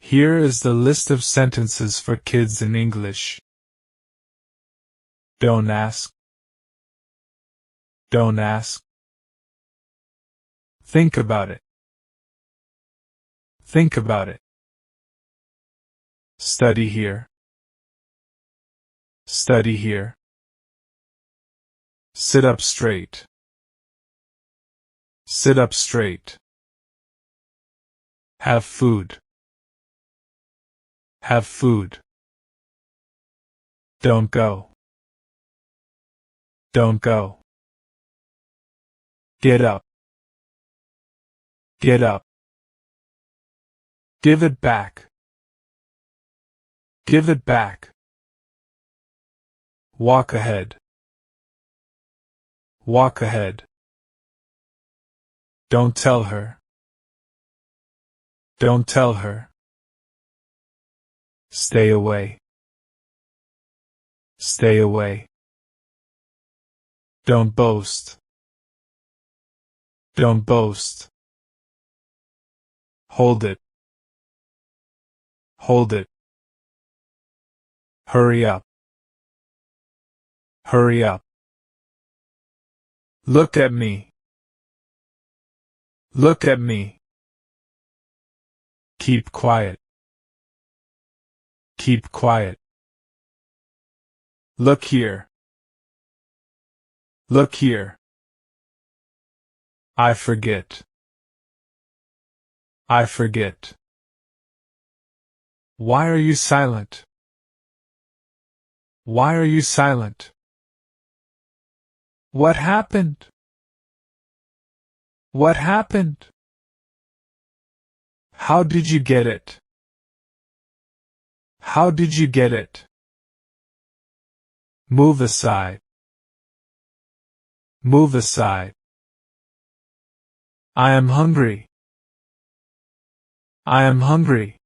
Here is the list of sentences for kids in English. Don't ask. Don't ask. Think about it. Think about it. Study here. Study here. Sit up straight. Sit up straight. Have food. Have food. Don't go. Don't go. Get up. Get up. Give it back. Give it back. Walk ahead. Walk ahead. Don't tell her. Don't tell her. Stay away. Stay away. Don't boast. Don't boast. Hold it. Hold it. Hurry up. Hurry up. Look at me. Look at me. Keep quiet. Keep quiet. Look here. Look here. I forget. I forget. Why are you silent? Why are you silent? What happened? What happened? How did you get it? How did you get it? Move aside. Move aside. I am hungry. I am hungry.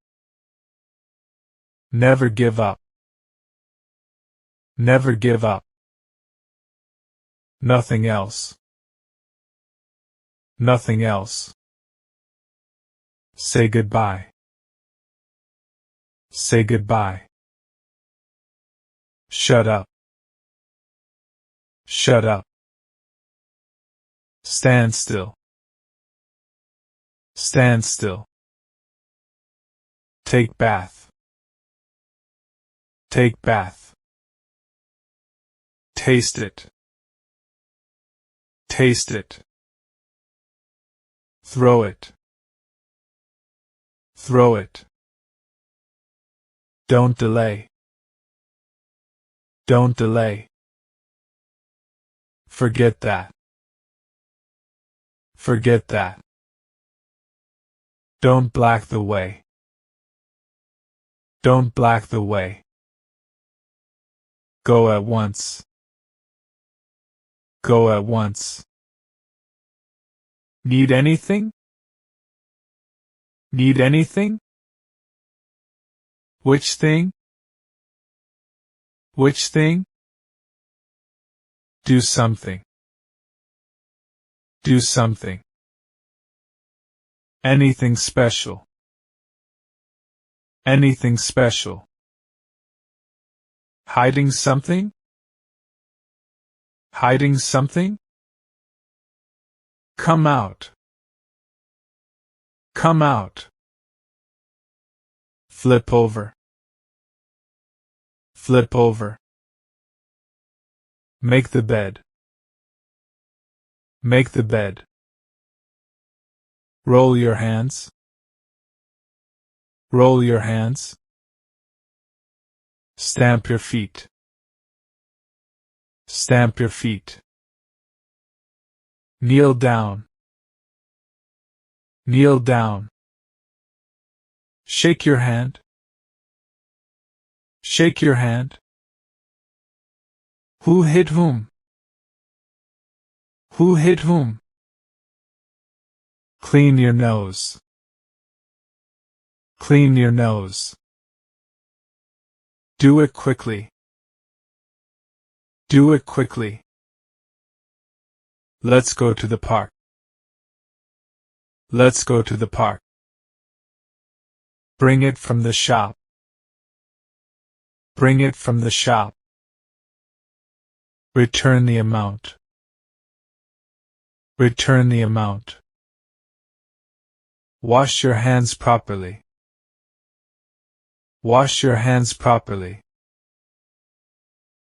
Never give up. Never give up. Nothing else. Nothing else. Say goodbye. Say goodbye. Shut up. Shut up. Stand still. Stand still. Take bath. Take bath. Taste it. Taste it. Throw it. Throw it. Don't delay. Don't delay. Forget that. Forget that. Don't black the way. Don't black the way. Go at once. Go at once. Need anything? Need anything? Which thing? Which thing? Do something. Do something. Anything special. Anything special. Hiding something? Hiding something? Come out. Come out. Flip over. Flip over. Make the bed. Make the bed. Roll your hands. Roll your hands. Stamp your feet. Stamp your feet. Kneel down. Kneel down. Shake your hand. Shake your hand. Who hit whom? Who hit whom? Clean your nose. Clean your nose. Do it quickly. Do it quickly. Let's go to the park. Let's go to the park. Bring it from the shop. Bring it from the shop. Return the amount. Return the amount. Wash your hands properly. Wash your hands properly.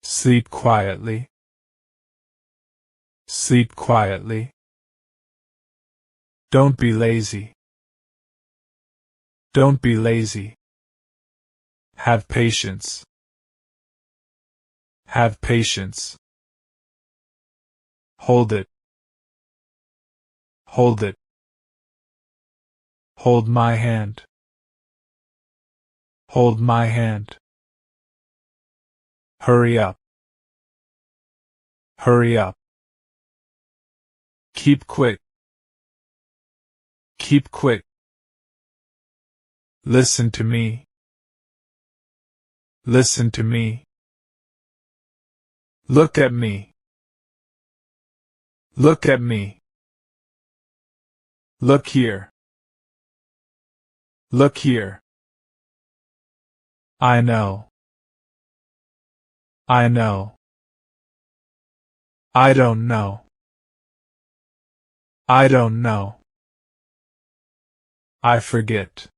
Sleep quietly. Sleep quietly. Don't be lazy. Don't be lazy. Have patience. Have patience. Hold it. Hold it. Hold my hand. Hold my hand. Hurry up. Hurry up. Keep quick. Keep quick. Listen to me. Listen to me. Look at me. Look at me. Look here. Look here. I know. I know. I don't know. I don't know. I forget.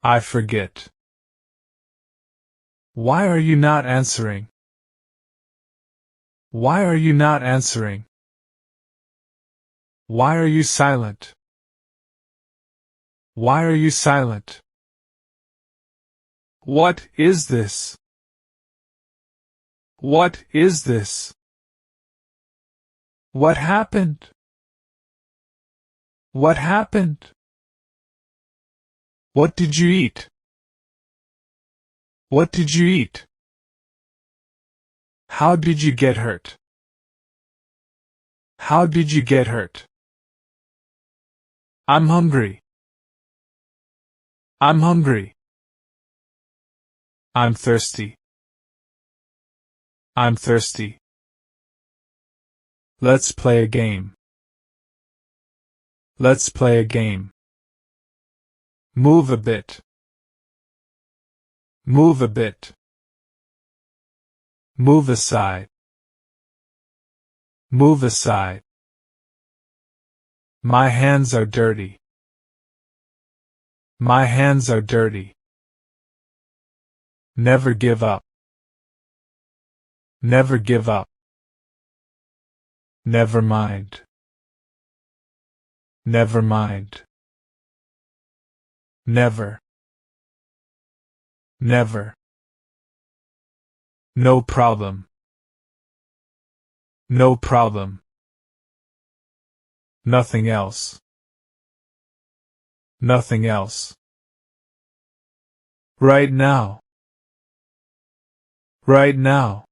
I forget. Why are you not answering? Why are you not answering? Why are you silent? Why are you silent? What is this? What is this? What happened? What happened? What did you eat? What did you eat? How did you get hurt? How did you get hurt? I'm hungry. I'm hungry. I'm thirsty. I'm thirsty. Let's play a game. Let's play a game. Move a bit. Move a bit. Move aside. Move aside. My hands are dirty. My hands are dirty. Never give up. Never give up. Never mind. Never mind. Never. Never. No problem. No problem. Nothing else. Nothing else. Right now. Right now.